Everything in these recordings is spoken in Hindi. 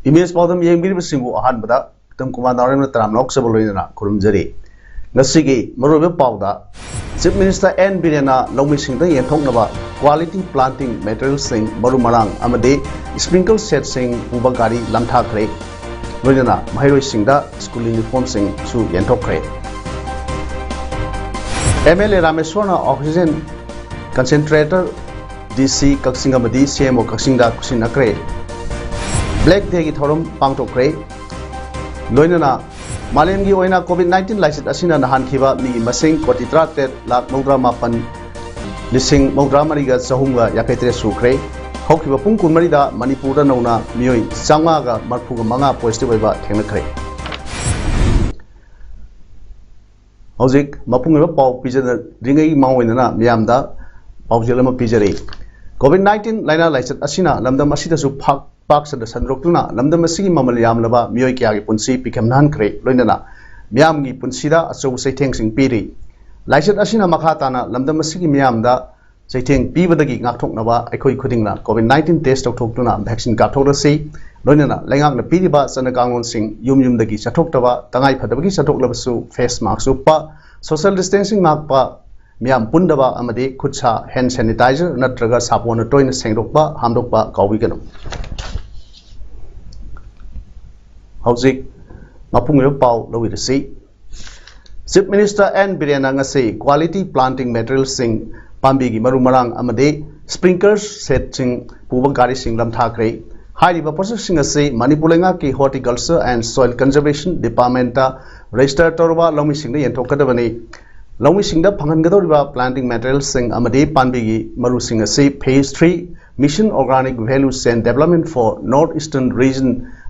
इमेज पादम येंबिरिबसिंगु अहानबदा तम कुमार नारायण तराम नौक्सब लोइना खुरुमजरी ngasiगी मरुबे पाउदा चीफ मिनिस्टर एन बिरेना लौमिसिंगदा येंथोकनबा क्वालिटी प्लांटिंग मटेरियल्स सिंग मरुमरांग अमदे स्प्रिंकल सेट सिंग उबा गाड़ी लमथाखरे लोइना महिरोइसिंगदा स्कूल यूनिफॉर्म सिंग सु येंथोकरे एमएलए रामेश्वरना ऑक्सीजन कंसंट्रेटर डीसी कक्सिंग अमदी सीएमओ कक्सिंगदा कुसिनकरे ब्लैक डे की थौरम पांगथोकरे लोइना मालेम की ओइना कोविड-19 लाइसेट असिना नहानखिबा मिगी मसिंग 43,93,353 सुख्रे हौखिबा पुंग कुनमरिदा मणिपुर नौना मियोय चांगागा मरफुगा मंगा पॉजिटिव ओइबा थेंगनखरे हौजिक मपुंगबा पाव पिजन रिंगै मावइना मियामदा पावजेलमा पिजरे कोविड-19 लाइना लाइसेट असिना लमदम असिदासु पाक सद संद्रोक्तुना लमदम असिगी ममल यामलबा मियोय क्यागी पुंसी पिखेमनानखरे लोइनना मियामगी पुंसीदा अचौ सैथेंगसिंग पीरी लाइसेट असिना मखाताना लमदम असिगी मियामदा सैथेंग पीबदगी गाथोकनबा अखोय खुदिंगना कोविड-19 टेस्ट तौथोक्तुना वैक्सीन काथोकलसी लोइनना लैंगाकना पीरिबा चनकांगोनसिंग युमयुमदगी चथोक्तबा तंगाई फदबगी चथोक्लबसु फेस मास्क उपा सोशल डिस्टेंसिंग माकपा मियाम पुंदबा अमदे खुदसा हैंड सैनिटाइजर नत्रगा सापोन टोइन सेंगदोकपा हामदोकपा काउबिगनो हौजिक मपुंगो पाव लौइरसी चीफ मिनिस्टर एन बिरेना ngasi क्वालिटी प्लांटिंग मटेरियल सिंग पांबीगी मरुमरांग अमदे स्प्रिंकलर सेट सिंग पुबा गाड़ी सिंग लमथाखरे हाइरिबा प्रोजेक्ट सिंग asi मणिपुर लेंगा की horticulture and soil conservation department register तौरबा लौमी सिंग येंथोकदबनी लौमी सिंग फंगनगदौरिबा प्लांटिंग मटेरियल सिंग अमदे पांबीगी मरु सिंग asi phase 3 mission organic value chain development for north eastern region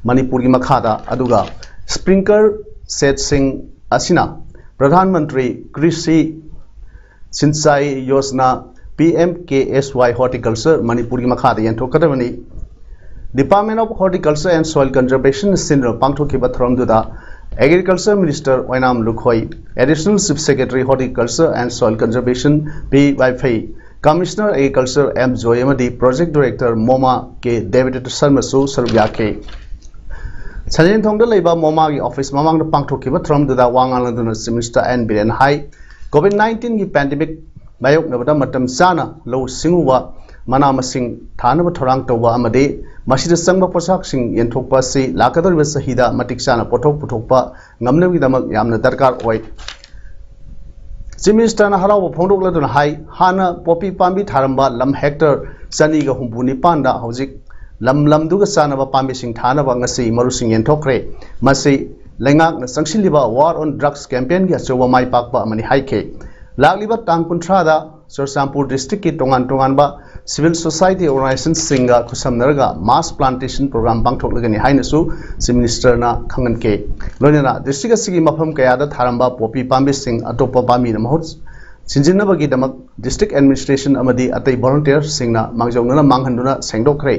Manipur की मखादा अदुगा स्प्रिंकलर सेट सिंग असिना प्रधानमंत्री कृषि सिंचाई योजना PMKSY हॉर्टिकल्चर मणिपुर की मखादा येंथोकदबनी department of horticulture and soil conservation सिंद्र पांगथोकिबा थरमदुदा agriculture minister Oinam Lukhoi additional chief secretary horticulture and soil conservation PYF commissioner agriculture M जोयमदी प्रोजेक्ट डायरेक्टर मोमा के डेविड शर्मासु सरुयाखे संजेंथोंगदा मोमा की ऑफिस ममांग पांगथोकिबा थरमदुदा वांगालदुना चीफ मिनिस्टर एन बिरेन हाई कोविड-19 की पैंडेमिक बायोकनबदा मतम चाना लो सिंगुवा मना मसिंग थानब थोरांग तौबा अमदे मसिदा संगबा पोसाकसिंग येंथोकपा सि लाकदोरिबा सहिदा मटिक चाना पोथोक पुथोकपा ngamnabgidamak yamna darkar oi chief minister हराव फोंदोकलदुना हाई हाना पोपी पांबी थारंबा लम हेक्टर चनीगा हुंबुनी पांदा हौजिक लम लमदुगा चानबा पांबीसिंग थानबा ngasi मरुसिंग येंथोकरे मसि लेंगाकना संगसिलिबा वार ऑन ड्रग्स कैंपेन की अचौबा माई पाकबा अमनि हाइखे लागलिबा तांग कुंथ्रादा चुरचांदपुर डिस्ट्रिक्ट की तोंगान तोंगानबा सिविल सोसाइटी ऑर्गेनाइजेशन सिंगा खुसमनरगा मास प्लांटेशन प्रोग्राम पांगथोकलगनि हाइनसु चीफ मिनिस्टर ना खंगनके लोइना डिस्ट्रिक्ट असigi मफम कयादा थारंबा पोपी पांबी सिंग अतोपा पामी न महत सिंजिनबगी दमक डिस्ट्रिक्ट एडमिनिस्ट्रेशन अमदी अतै वॉलंटियर सिंगना मांगजौनना मांगहनदुना सेंगदोखरे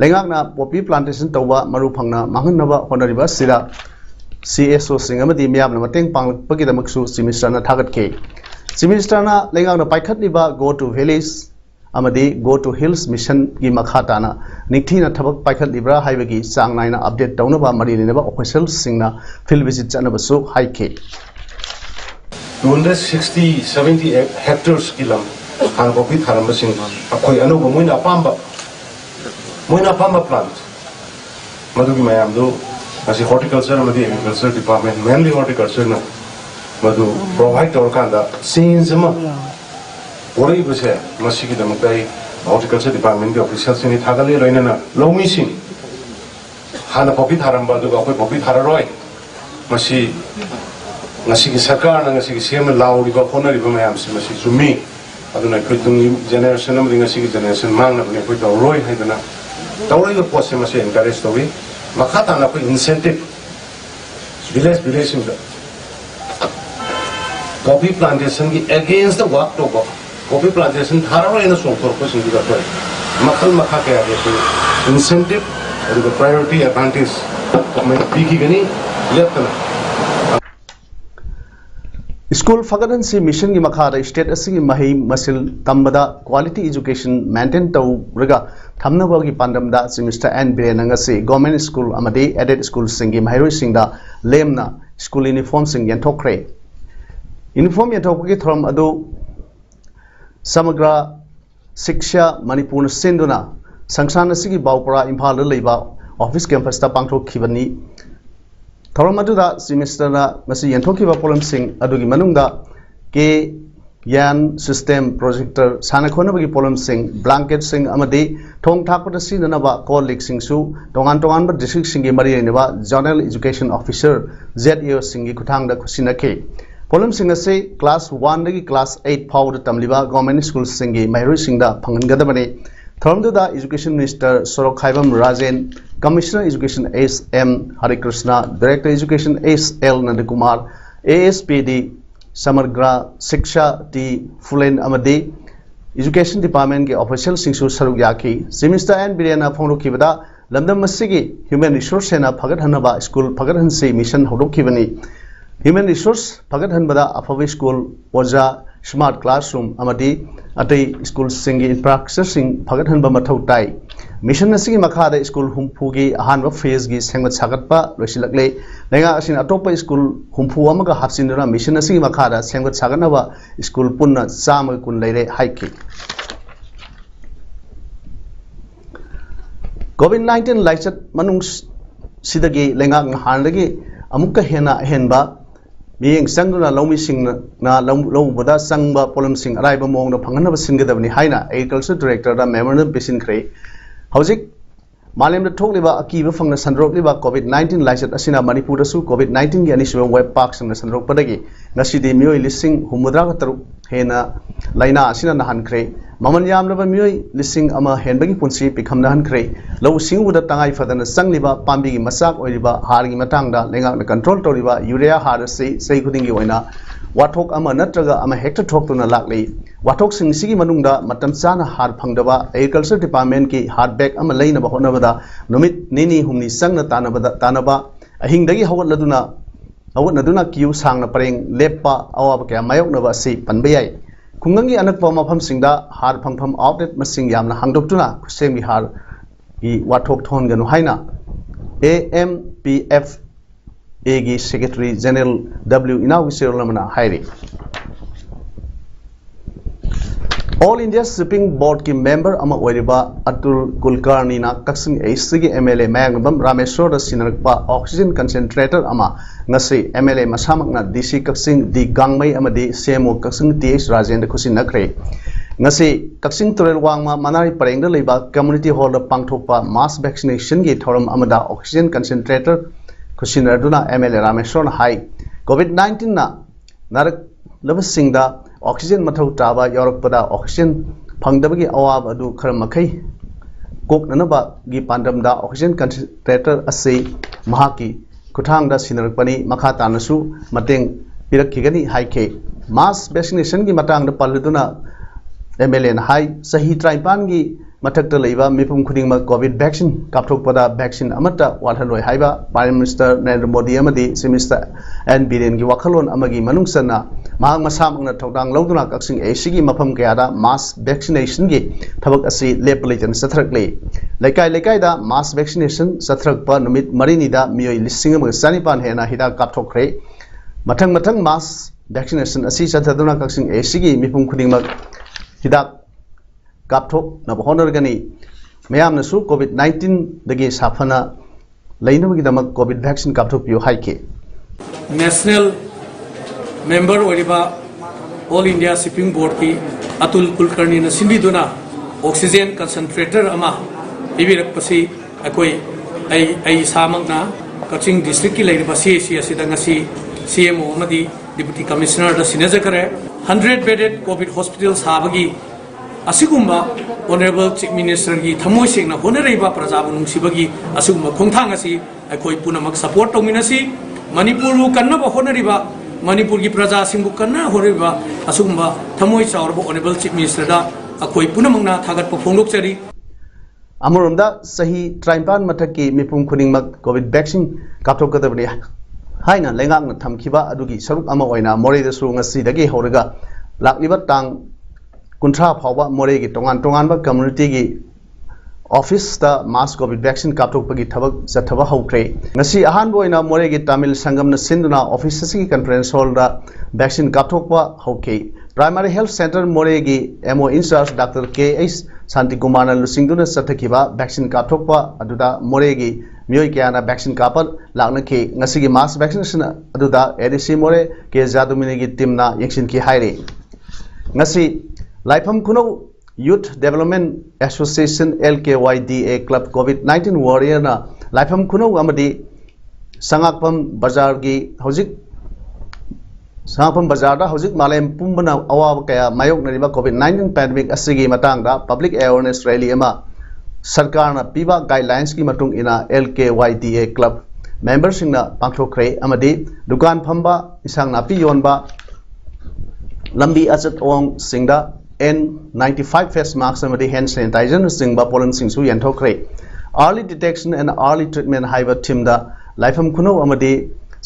लेंगाकना पोपी प्लांटेशन तौबा मरु फंगना मांगहनबा होनरिबा सिरा CSO सिंग अमदी मियामना मतेंग पांगपगी दमकसु चीफ मिनिस्टर ना थागतके चीफ मिनिस्टर ना लेंगाकना पाइखतलिबा गो टू विलेज अमदी गो टू हिल्स मिशन की मखाताना निथीना थबक पाइखतलिब्रा हाइबगी चांग नाइना अपडेट तौनबा मरी लेनबा ऑफिशियल सिंगना फील्ड विजिट चनबसु हाइखे 260-70 हेक्टर्स की लम हान कॉपी थारमबसिंग अखोय अनोब मोइना पांबा प्लांट मधुगी मयाम दो असी हॉर्टिकल्चर अमदी एग्रीकल्चर डिपार्टमेंट मेनली हॉर्टिकल्चर ना मधु प्रोवाइड तौरकांदा सीन्स अमा ओरई बसे मसिगी दमकाई हॉर्टिकल्चर डिपार्टमेंट के ऑफिशियल सिनी थागले लोइना लौमी सिंग हाना पॉपी थारंबा दुगा अखोय पॉपी थाररोय मसि ngasi सरकार ना ngasi सीएम लाउरिबा होनरिबा मयाम सि मसि सुमी अदुना खैतुंग जेनेरेशन अमदि ngasi जेनेरेशन मांगना बने खै तौरोय हाइदना तौरोय पोसे मसि एनकरेज तोबी मखाता ना खै इंसेंटिव विलेज सिंग कॉफी प्लांटेशन की अगेंस्ट द वर्क तो कॉफी प्लांटेशन थाररोय ना सोंग तोर सिंग दिगा तो मखल मखा के आगे तो इंसेंटिव और द प्रायोरिटी एडवांटेज मैं पीकी गनी लेफ्टना स्कूल फगदन से मिशन की मखादा स्टेट असि मही मसिल तंबदा क्वालिटी एजुकेशन मेंटेन तौरगा थमनबगी पांडमदा मिस्टर एन बिरेन से गवर्नमेंट स्कूल अमदे एडेड स्कूल सिंगी महरोई सिंगदा लेमना स्कूल यूनिफॉर्म सिंग यंथोखरे यूनिफॉर्म यंथोखगी थरम अदु समग्र शिक्षा मणिपुर सेंदुना संस्थान असि बाउपरा इम्फाल लेबा ऑफिस कैंपस ता पांथोखिबनी थौरम अदुदा सेमिस्टरना मसी यंथोखिबा पोलमसिंग अदुगी मनुंगदा के यान सिस्टम प्रोजेक्टर साना खोनबगी पोलमसिंग ब्लैंकेट सिंग अमदे थोंग थाकपदा सिननबा कॉलिक सिंगसु तोंगान तोंगान बा डिस्ट्रिक्ट सिंगी मरियनबा जनरल एजुकेशन ऑफिसर ZAO सिंगी खुथांगदा खुसिनखे पोलमसिंग असे क्लास 1 दगी क्लास 8 फाउद तमलिबा गवर्नमेंट स्कूल सिंगी महरोई सिंगदा फंगनगदबने थरमदुदा एजुकेशन मिनिस्टर सोरोक Khaibam Rajen commissioner education SM Harikrishna director education SL Nandakumar ASPD Samagra Shiksha T Phulen अमदे एजुकेशन डिपार्टमेंट के ऑफिशियल सिंगसु सरुक याखी सेमिस्टर एन बिरेना फोंरोखिबदा लमदम मसिगी ह्यूमन रिसोर्स सेना फगदहनबा स्कूल फगदहनसे मिशन होदोखिबनी ह्यूमन रिसोर्स फगदहनबदा अफबे स्कूल ओजा स्मार्ट क्लासरूम अमदे अतई स्कूल सिंगी इंफ्रास्ट्रक्चर सिंग फगदहनबा मथौ ताई मिशन असिगी मखादा स्कूल हुंफुगी अहानबा फेज गी सेंगत सागतपा लोसिलकले लेंगा असिन अतोपा स्कूल हुंफु अमगा हापसिनदुना मिशन असिगी मखादा सेंगत सागनबा स्कूल पुन्ना चाम कुन लेरे हाइकी COVID-19 लाइचत मनुंग सिदगी लेंगा हानदगी अमुक्का हेना हेनबा मियेंग संगना लौमी सिंगना लौबदा संगबा पोलमसिंग अराइबा मोंगना फंगनबा सिनगदबनी हाइना एग्रीकल्चर डायरेक्टर दा मेमोरेंडम पिसिनख्रे हौजिक मालेम थोकलिबा अकीबा फंगना संद्रोकलिबा COVID-19 लाइचत असिना मणिपुरदसु COVID-19 की अनिसुबा वेब पार्क संगना संद्रोकपदगी ngasi मियोय लिसिंग हुमुद्रा तरु हेना लाइना असिना नहानख्रे ममन यामलबा मियोय लिसिंग अमा हेनबगी पुंसी पिखमना हनख्रे लौ सिंगुदा तंगाई फदना संगलिबा पांबिगी मसाक ओइरिबा हारगी मतांगदा लेंगाकना कंट्रोल तोरिबा यूरिया हार सही खुदिंगी ओइना वाथोक अमा नत्रगा अमा हेक्टर थोकतुना लाक्ले वाथोक सिंगसिगी मनुंगदा मतम चाना हार फंगदबा एग्रीकल्चर डिपार्टमेंट की हार्ड बैग अमा लेनबा होनबदा नुमित निनी हुमनी संगना तानबा अहिंगदगी हवनदुना क्यू सांगना परेंग लेप्पा अवाब क्या मायोकनबा से पनबा याय खुंगंगी अनकपा मफमसिंगदा हार फंगफम आउटलेट मसिंग यामना हांगदोक्तुना खुसेमगी हार की वाथोक थोनगनु हाइना AMPF एगी सेक्रेटरी जनरल W इनाउगी सेरोलमना हाइरे ऑल इंडिया शिपिंग बोर्ड की मेंबर अमा ओइरिबा अतुल कुलकर्णी ना कक्सिंग एसगी MLA मयांगबम रामेश्वर सिनरकपा ऑक्सीजन कंसंट्रेटर अमा ngasi MLA masamakna DC Kakching दी गांगमई अमदी CMO कक्सिंग TH राजेंद्र खुसिन नखरे ngasi कक्सिंग तुरेल वांगमा मनारी परेंग लेबा कम्युनिटी हॉल पांगथोकपा मास वैक्सीनेशन की थोरम अमदा ऑक्सीजन कंसंट्रेटर खुसिन अदुना MLA रामेश्वर हाई COVID-19 ना नरक लबसिंगदा ऑक्सीजन मथौ ताबा यौरकपदा ऑक्सीजन फंगदबगी अवाब अदु खर मखै कोकननबा गी पांडमदा ऑक्सीजन कंसंट्रेटर असे महाकी खुथांगदा सिनरकपनी मखा तानसु मतेंग पिरखिगनी हाइखे मास वैक्सीनेशन की मतंगदा पल्लुदुना MLA ना हाई सही 53 की मथक्ता लेबा मिपुम खुदिंगमा कोविड वैक्सीन कापथोकपदा वैक्सीन अमता वालहलोय हाइबा प्राइम मिनिस्टर नरेंद्र मोदी अमदी सेमिस्टर एन बिरेन की वखलोन अमगी मनुंगसना महांग मसामंगना थौदांग लौदुना कक्सिंग एसीगी मफम कयादा मास वैक्सीनेशन की थबक असि लेपलेजन सथरकले लेकाई मास वैक्सीनेशन सथरकपा नुमित मरिनीदा मियोय लिसिंग अमग सानिपान हेना हिदा कापथोकरे मथंग मास वैक्सीनेशन असि सथदुना कक्सिंग एसीगी मिपुम खुदिंगमा हिदा कापथोक नबहोनरगनी मयामनसु COVID-19 दगी साफना लैनबगीदमक कोविड वैक्सीन कापथोकपियो हाइके नेशनल मेंबर ओरिबा ऑल इंडिया शिपिंग बोर्ड की अतुल कुलकर्णी न सिंबिदुना ऑक्सीजन कंसंट्रेटर अमा पिबिरकपसी अकोई आई सामकना कचिंग डिस्ट्रिक्ट की लेरिबा CAC असिदंगसी CMO अमदी डिप्टी कमिश्नर द सिनेजकरे 100 बेडेड कोविड हॉस्पिटल साबगी असिगुम्बा ऑनरेबल चीफ मिनिस्टर की थमोय सेंगना होनरेबा प्रजाबु नुंसिबगी असिगुम्बा खोंथांग असि अखोय पुनमक सपोर्ट तौमिनसी मणिपुर कन्नबा होनरिबा मणिपुर की प्रजा सिंगु कन्ना होनरिबा असिगुम्बा थमोय चावरबा ऑनरेबल चीफ मिनिस्टर दा अखोय पुनमकना थागतपा फोंदोकचरी अमरोंदा सही 53 मथक की मिपुम खुनिंगमक कोविड वैक्सीन कापथोकदबनी haina lengak na thamkiba adugi saruk ama oina more da su ngasi dagi horaga lakliba tang kuntra phawba more gi tongan ba community gi office da mass covid vaccine kaptok pagi thabak jathaba hokre ngasi ahan boina more gi tamil sangam na sinduna office si conference hall da vaccine kaptok ba hoke primary health center more gi mo in charge dr KH Santi Kumar na lusingduna sathakiba vaccine kaptok ba aduda more gi mioi kya na vaccine kapal lakna ki ngasi gi mass vaccination aduda ADC more ke jadumini gi team na yaksin ki haire ngasi laifam kuno Youth Development Association LKYDA Club COVID-19 Warrior na laifam kuno amadi sangakpam bazar gi hojik sangakpam bazar da hojik malem pumbana awab kaya mayok nariba COVID-19 pandemic asigi matang da public awareness rally ama sarkar na piba guidelines ki matung ina LKYDA Club members sing na pangthokre amadi dukan phamba isang na pi yonba lambi achat ong singda N95 face masks and hand sanitizer sing ba pollen sing su yanthokre early detection and early treatment haiba team da laifam kuno amadi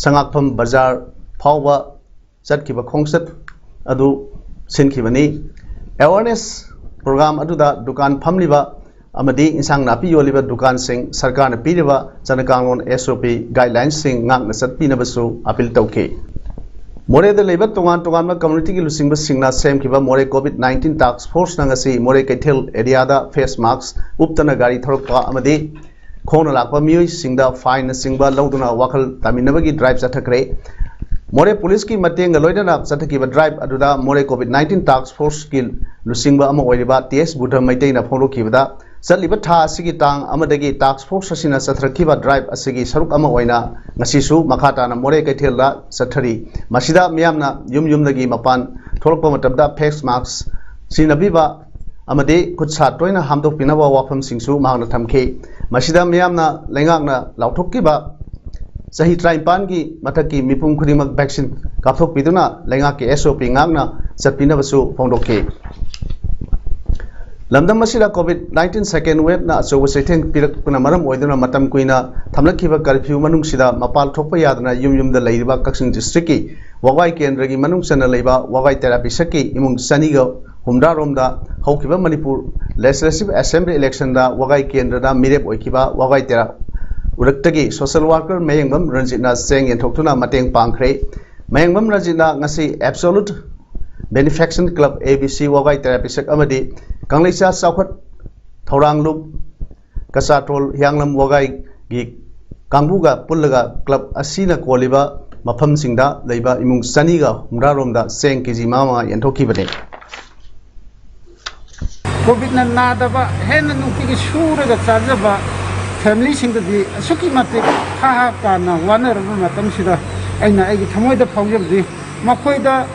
sangakpham bazar phawba chatkiba khongsat adu sinkhibani awareness program adu da dukan phamliba amadi insang napi yoliba dukan sing sarkar na piriba chanakanglon SOP guidelines sing ngak na satpina basu appeal tauke more the labor tongan ma community ki lusing ba singna sem kiba more COVID-19 task force nangasi more kaithel area da face masks uptana gari thorokpa amadi khona lakpa mioi singda fine singba loduna wakal taminabagi drive chathakre more police ki mateng loidana chathakiba drive aduda more COVID-19 task force ki lusingba ama oiriba TS Buddha maitai na phoro kibada Saliba tha asigi tang amadagi task force asina sathrakiba drive asigi saruk ama oina ngasisu makhata na more kaithela sathari masida miyamna yumdagi mapan tholokpa matabda face masks sinabiba amade khutsa toina hamdok pinaba wafam singsu mahna thamke masida miyamna lengakna lauthokkiba sahi traipan gi mathaki mipum khurimak vaccine kapthok piduna lengak ke SOP ngakna chatpina basu phongdokke Lamdam masila COVID-19 second wave na so wasitheng pirak puna maram oiduna matam kuina thamlakhiba curfew manung sida mapal thokpa yadna yum da leiba Kaksing district ki wawai kendra gi manung sana leiba wawai therapy saki imung saniga humda romda haukiba Manipur legislative assembly election da wawai kendra da mirep oikiba wawai tera uraktagi social worker Mayengbam Ranjitna seng yenthokthuna mateng pangkhre Mayengbam Ranjitna ngasi absolute benefaction club ABC wawai therapy sak amadi Kangleisa Saukhat Thoranglup Kasatrol Hyanglam Wagai gi Kangbuga Pullaga Club Asina Koliba Mafam Singda Leiba Imung Saniga Humraromda Seng Kiji Mama Yantoki Bade COVID Nadaba Hen Nuki Shura Sajaba Family Singdi Suki Mati Haha Kana Wana Matam Sida Aina Egi Tamoida Pawdi Makoida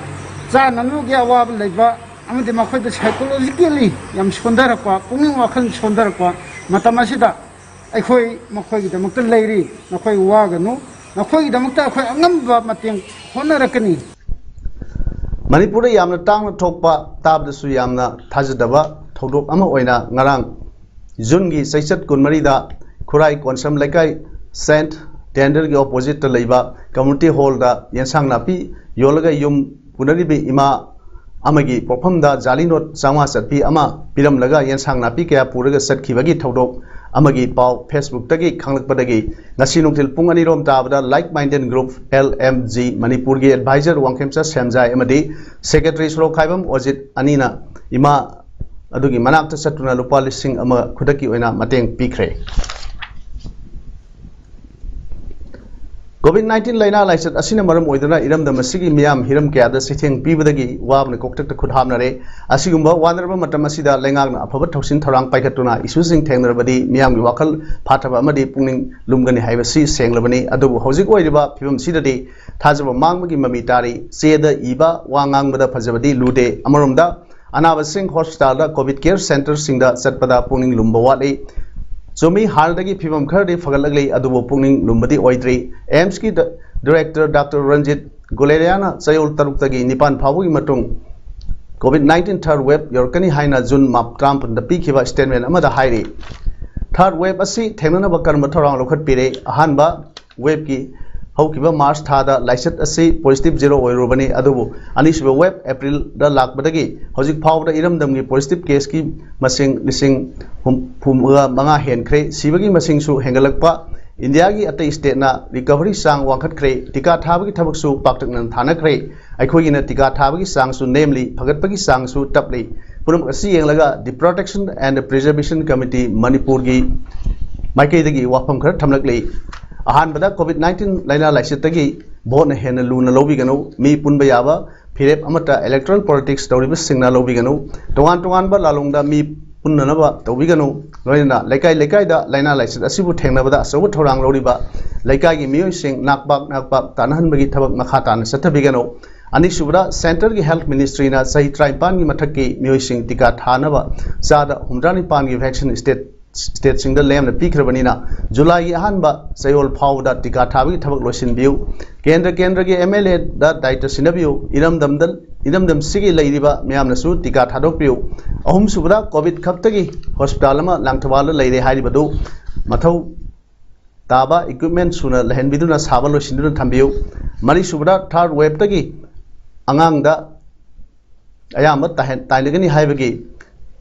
Zananugia Wab Leba amade makhoi da psychologically yam sondara kwa punging wakhal sondara kwa matamasida aikhoi makhoi da makta leiri nakhoi waganu nakhoi da makta akhoi angamba mateng honarakani Manipur yamna tangna thokpa tabda su yamna thajadaba thodok ama oina ngarang June gi saichat kunmari da khurai konsam laikai Saint Tender gi opposite ta leiba community hall da yensang napi yolaga yum punaribi ima amagi porphamda jalinot changwa satpi ama piram laga yensang napi kya puraga satkibagi thodok amagi paw Facebook tagi khanglakpadagi ngasi nungtil pung ani rom tabada like minded group LMG Manipur gi advisor wangkhemcha semjai amadi secretary sro khaibam ojit anina ima adugi manakta satuna lupa lising ama khudaki oina mateng pikre COVID-19 laina laisat asina maram oidana iramda masigi miyam hiram kya da sitheng pibadagi wabna koktak khudhamnare asigumba wanarba matam asida lengakna afaba thausin tharang paikhatuna issuing thengnarabadi miyam gi wakal phathaba amadi pungning lumgani haibasi senglabani adubu hojik oiriba phibam sidadi thajaba mangmagi mami tari cheda iba wangangbada phajabadi lude amaromda anaba sing hospital da covid care center singda chatpada pungning lumba wali Zomi Haldagi Pimam Kurdi Fagalagli Adubo Pungning Lumbadi Oidri, AMSki Director Dr. Ranjit Guleriana Sayul Taruktagi Nipan Pawu Matung COVID-19 third wave Yorkani Haina Jun Map Trump and the Pikiva statement Amada Hairi. Third wave Asi Temana Bakar Matarang Lokat Pire, Ahanba, Webki, हौकिबा March थादा lysate असी पॉजिटिव जीरो ओइरुबनी अदुबु अनिसुबा वेब अप्रैल दा लाकबदगी हौजिक फावदा इरमदमगी पॉजिटिव केस की मसिंग लिसिंग मंगा हेनख्रे सिबगी मसिंग सु हेंगलकपा इंडिया की अतई स्टेट ना रिकवरी सांग वांखटख्रे टीका थाबगी थबकसु पाक्तकनन थानख्रे अखोगिना टीका थाबगी सांगसु नेमली फगतपगी सांगसु टपली पुरम असी येंगलगा the protection and preservation committee Manipur की माइकेदगी वाफम खर थमलकले अहानबदा कोविड-19 लाइना लाइसेतगी भोट हेन लूना लौबिगनु मी पुनबा याबा फिरेप अमता इलेक्टोरल पॉलिटिक्स तौरिब सिंगना लौबिगनु तोगान तोगानबा लालोंगदा मी पुननबा तौबिगनु लोइना लेकाई लेकाईदा लाइना लाइसेत असिबु थेंगनबदा असौब थौरांग लौरिबा लेकाईगी मियोइसिंग नाकपाक तानहनबगी थबक मखा तान सथबिगनु अनिसुबदा सेंटर की हेल्थ मिनिस्ट्री ना सही 53 की मथक की मियोइसिंग टीका थानबा चादा 59 की वैक्सीन स्टेट सिंग लेम पीख्रबनीना जुलाई की अहानबा सयोल फाउदा टीका थाबगी थबक लोसिनबियु केंद्र की एमएलए दा दायित्व सिनबियु इरमदम सिगी लैरिबा म्यामनसु टीका थादोकपियु अहुम सुबदा कोविड खक्तगी हॉस्पिटल अमा लांगथवाल लैरे हारिबदु मथौ ताबा इक्विपमेंट सुना लहनबिदुना साबा लोसिनदुना थंबियु मरी सुबदा थर्ड वेव तगी अंगांगदा अयाम ताइनगनी हाइबगी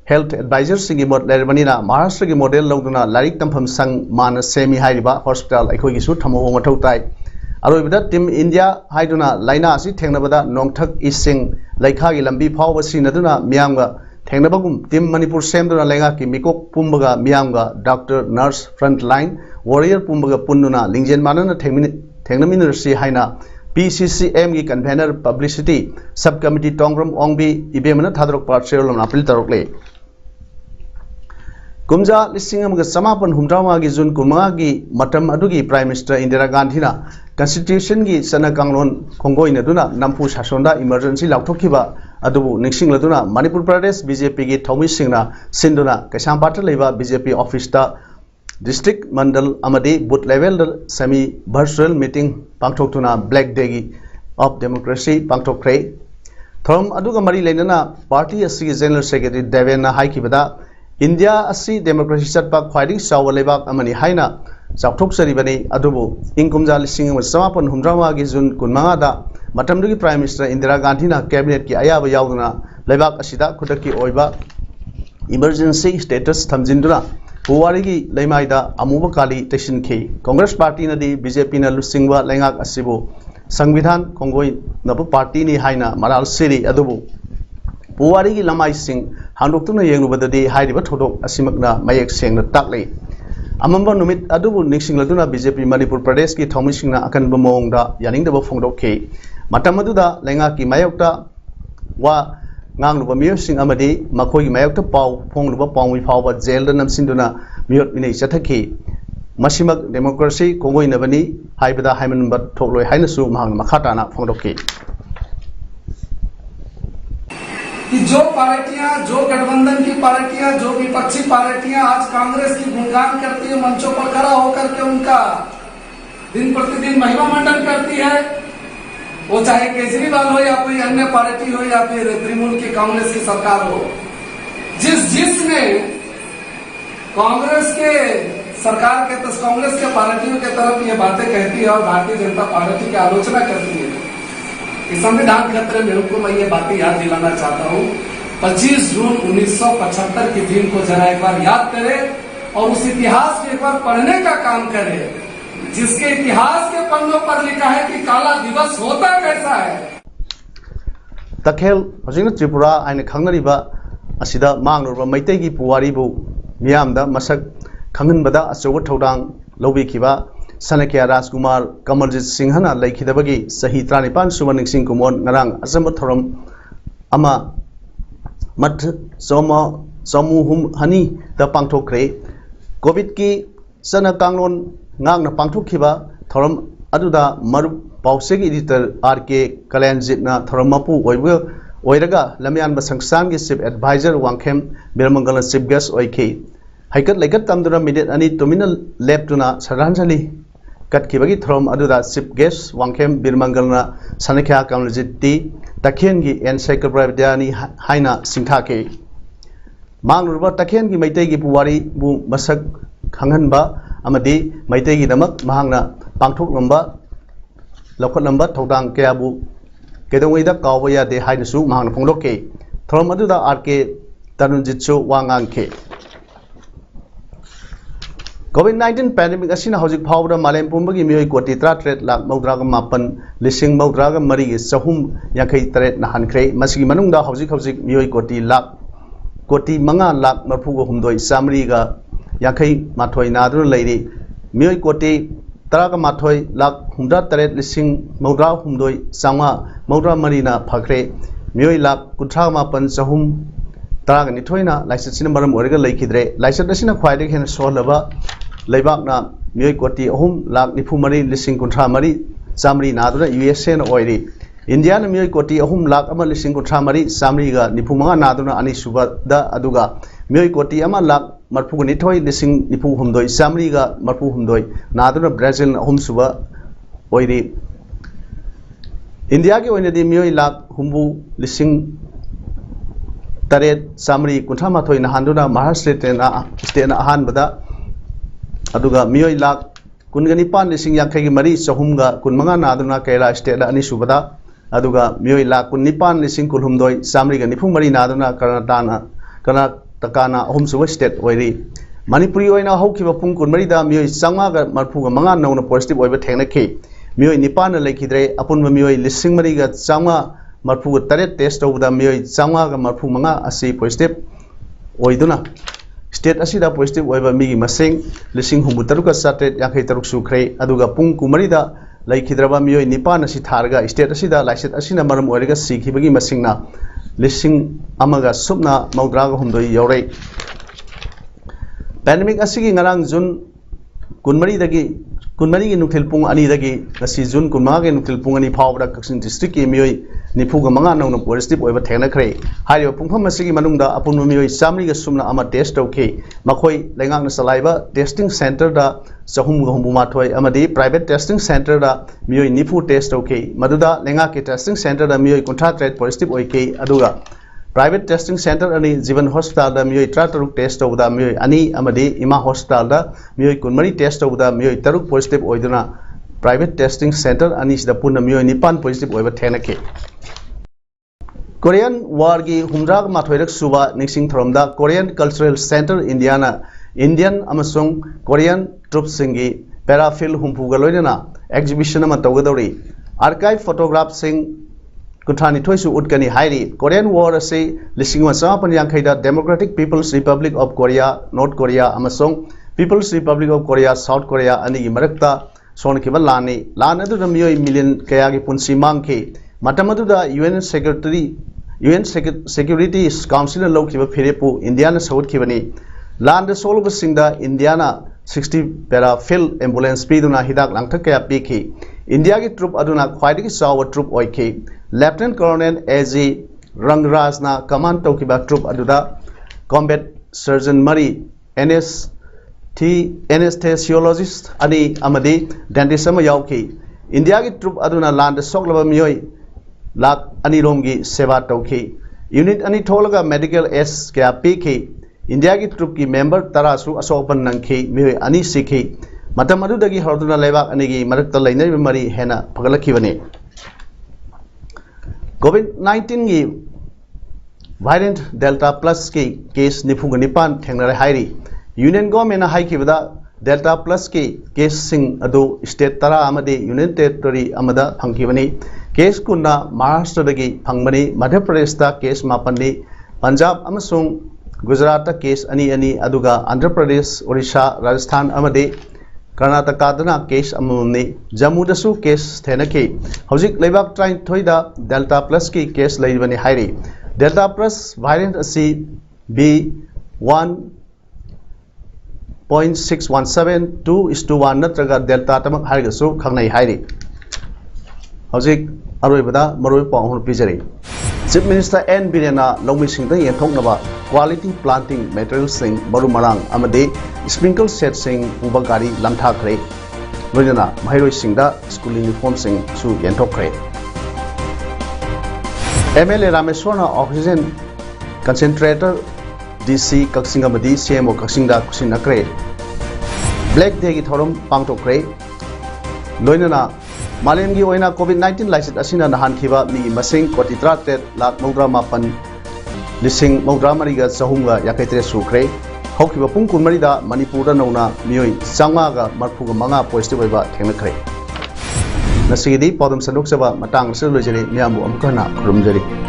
हेल्थ एडवाइजर सिंगी मोड लेरबनीना महाराष्ट्र की मॉडल लौदुना लारिक तंफम संग मान सेमी हाइरिबा हॉस्पिटल अखोगिसु थमो मथौ ताई अरोइबदा टीम इंडिया हाइदुना लाइना असि थेंगनबदा नोंगथक इसिंग लैखागी लंबी फावबा सिनदुना मियामगा थेंगनबगुम टीम मणिपुर सेमदुना लेंगा की मिकोक पुंबगा मियामगा doctor nurse front line warrior पुंबगा पुन्नुना लिंजेन मानना थेंगनमिनरसी हाइना PCCM की convener publicity sub committee Tongbram Ongbi इबेमना थादरक पार्सेलम अपील तरोकले कुमजा लिसिंग अमग समापन हुमद्रामा की जून कुमा की मतम अदुगी प्राइम मिनिस्टर इंदिरा गांधी ना कॉन्स्टिट्यूशन की सना कांगलोन खोंगोइनदुना नमपु शासनदा इमरजेंसी लाउथोखिबा अदुबु निक्सिंगलदुना मणिपुर प्रदेश बीजेपी की थौमी सिंगना सिंदुना कैसामपाट लेबा बीजेपी ऑफिस ता डिस्ट्रिक्ट मंडल अमदी booth level semi virtual meeting पांगथोक्तुना ब्लैक डे की ऑफ डेमोक्रेसी पांगथोक्रे थोम अदुगा मरी लेनना पार्टी असि जनरल सेक्रेटरी देवेना हाइकिबदा इंडिया असि डेमोक्रेसी चटपा ख्वाइदि साव लेबाक अमनि हाइना चाउथोक्सरिबनी अदुबु इंकुमजा लिसिंग समापन हुमद्रामा की जून 15 दा मतमदुगी प्राइम मिनिस्टर इंदिरा गांधी ना कैबिनेट की अयाब याउदुना लेबाक असिदा खुदकी ओइबा इमरजेंसी स्टेटस थमजिंदुना पुवारी की लेमाइदा अमुब काली तैसिनखी कांग्रेस पार्टी नदी बीजेपी न लुसिंगवा लेंगाक असिबु संविधान खोंगोई नबु पार्टी नि हाइना मराल सिरी अदुबु पुवारी की लमाई सिंह हांदोक्तुना येंगुबददी हाइरिबा थोदोक असिमकना मयेक सेंगना ताकले अमंबा नुमित अदुबु निक्सिंगलदुना बीजेपी मणिपुर प्रदेश की थौमिसिंगना अकनबा मोंगदा यानिंगदबा फोंदोकखे मतमदुदा लेंगाक की मायोक्ता वा ngang miyoising amadi makhoi mayokta pau phongluba pawmi phawba jail da namsinduna miyot minei chathaki masimak democracy kongoi nabani haibada haiman bat thokloi hainasu mahang makhata na phongdoki कि जो पार्टियां जो गठबंधन की पार्टियां जो विपक्षी पार्टियां आज कांग्रेस की गुणगान करती है मंचों पर खड़ा होकर के उनका दिन प्रतिदिन महिमा मंडन करती है वो चाहे केजरीवाल हो या कोई अन्य पार्टी हो या फिर तृणमूल की कांग्रेस की सरकार हो जिसने कांग्रेस के सरकार के कांग्रेस के पार्टियों के तरफ ये बातें कहती है और भारतीय जनता पार्टी की आलोचना करती है कि संविधान खतरे में उनको मैं ये बातें याद दिलाना चाहता हूँ 25 जून 1975 के दिन को जरा एक बार याद करे और उस इतिहास को एक बार पढ़ने का काम करे जिसके इतिहास के पन्नों पर लिखा है कि काला दिवस होता कैसा है तखेल हजिंग त्रिपुरा आइन खंगनरिबा असिदा मांगनुरबा मैतै की पुवारीबु मियामदा मसक खंगनबदा अचौब थौदांग लौबिखिबा सनकिया राजकुमार कमलजीत सिंहना लैखिदबगी सही 35 सुबन निंगसिंग कुमोन ngarang असम थोरम अमा मथ समूहुम हनी द पांगथोक्रे कोविड की सना कांगलोन ngang पांगथोखिबा थोरम अदुदा मरु पाउसेगी एडिटर आरके कल्याणजीतना थोरम मपु ओइरगा लमयानबा संस्थान की chief adviser Wangkhem Birmangal chief guest ओइखि हाइकत लेकत तमदुना मिनिट अनि तुमिना लेपटुना श्रद्धांजलि कटखिबगी थोरम अदुदा चीफ गेस्ट वांगखेम बिरमंगलना सनख्या कमलजीती तखेन की एनसाइक्लोपीडियानी हाइना सिंथाके मांगनुरबा तखेन की मैतै की पुवारी बु मसक खंगनबा अमदी मैतै की दमक महांगना पांगथोक लंबा लौखटलंबा थौदांग कयाबु केदोंगैदा कावबा यादे हाइनसु महांगना फोंदोके theorem अदुदा R K तरुणजितसु वांगांखे COVID-19 pandemic asina hojik phawda malem pumbagi mioi koti 38 lakh mawdraga mapan lising mawdraga mari sahum yankai tret na hankhre masigi manungda hojik mioi koti lakh koti manga lakh marphu go humdoi samri ga yankai mathoi nadru leiri mioi koti taraga mathoi lakh humda tret lising mawdra humdoi sanga mawdra mari na phakre mioi lakh kuthra mapan sahum taraga nithoina license sina maram orega leikidre license asina khwaide hen solaba leibakna mioi koti ahum lakh nifu mari lising kunthra mari samri naduna USA na oiri India na mioi koti ahum lakh ama lising kunthra mari samri ga nifu manga naduna ani suba da aduga mioi koti ama lakh marphu nithoi lising nifu humdoi samri ga marphu humdoi naduna Brazil ahum suba oiri India ke oina di mioi lakh humbu lising taret samri kunthra mathoi na handuna Maharashtra state na ahan bada aduga mioi lakh kungani pan lising yakai gi mari sahumga kunmanga naduna Kerala state ani subada aduga mioi lakh kunnipan lising kulhumdoi samri ga nifu mari naduna Karnataka na ahum suba state oiri Manipuri oina haukiba pung kunmari da mioi sanga ga marphu ga manga nauna positive oiba thengna ke mioi nipan na lekhidre apun mioi lising mari ga sanga marphu ga taret test over da mioi sanga ga marphu manga asi positive oiduna state asida positive oiba migi masing lising humbu taruka satet yakai taruk sukre aduga pung kumari da laikhidraba mioi nipan asi tharga state asida license asina maram oirega sikhibagi masingna lising amaga subna mawdraga humdoi yaurei pandemic asigi ngarang jun kunmari gi nuthil pung ani dagi ngasi jun kunma ge nuthil pung ani phawda Kachin district ki mioi nifu ga manga nauna positive oiba thengna khre hario pungpham asigi manungda apun mioi samri ga sumna ama test tauke makhoi lengang na salaiba testing center da sahum ga humbu mathoi amadi private testing center da mioi nifu test tauke maduda lenga ke testing center da mioi contract rate positive oike aduga private testing center ani Jivan hospital da mioi trataruk test tauda mioi ani amadi Ima hospital da mioi kunmari test tauda mioi taruk positive oiduna private testing center ani sida punna mioi nipan positive oiba thena ke Korean War gi humrag mathoirak suba ningsing thromda Korean Cultural Center Indian amasung Korean troops singi parafil humpu galoina exhibition ama tawgadori archive photograph sing kuthani thoisu utkani hairi Korean War ase lising ma sapan yankhaida Democratic People's Republic of Korea North Korea amasung People's Republic of Korea South Korea ani gi marakta son kiba lani lan adu mioi million kaya gi punsi mangke matamadu da UN Security Council na lokiba phirepu India na saut kibani lan da solba singda India na 60 parafil ambulance piduna hidak langthak kaya piki India ki troop aduna khwaidi ki sawa troop oike Lieutenant Colonel AG Rangraj na command tokiba troop aduda combat surgeon mari anesthesiologist ani amadi dentist ama yauki India ki troop aduna land soklaba mioi lakh ani romgi seva tauki unit ani tholaga medical s kya piki India ki troop ki member tarasu asopan nangki mioi ani sikhi matam adudagi horduna lebak ani gi marakta lainai mari hena pagalakhibani COVID-19 gi variant Delta Plus ki case nifunga nipan thengnare hairi Union government na haikibada Delta Plus ki case sing adu state tara amadi Union Territory amada phangkibani case kunna Maharashtra dagi phangmani Madhya Pradesh ta case mapani Punjab amasung Gujarat ta case ani aduga Andhra Pradesh Odisha Rajasthan amadi Karnataka dana case amuni Jammu dasu case thenaki hojik leibak train thoida Delta Plus ki case leibani hairi Delta Plus variant asi B1.617 2:1 natraga Delta tamak harigasu khangnai hairi hojik aroibada maroi pawhon pijari Chief Minister N Birena Lomisingda yenthoknaba quality planting materials sing marumarang amade sprinkle set sing ubagari lamthakre loina mairoi singda school uniform sing su yenthokre MLA Rameshwarna oxygen concentrator DC Kaksinga Madi CMO Kaksinga Kusinakre Black Day ki thorum pangtokre loina मालेमगी ओइना कोविड-19 लाइसिट असिना नहानखिबा मी मसिंग कोटी 37,93,4 लिसिंग 93,453 सुख्रे हौखिबा पुंग कुमरीदा मणिपुर नौना मियोई 545 पॉजिटिव ओइबा थेंगनखरे नसिगिदी पौदम सन्दोकचबा मतंग से लोइजरी मियामबु अमुकना खुरुमजरी।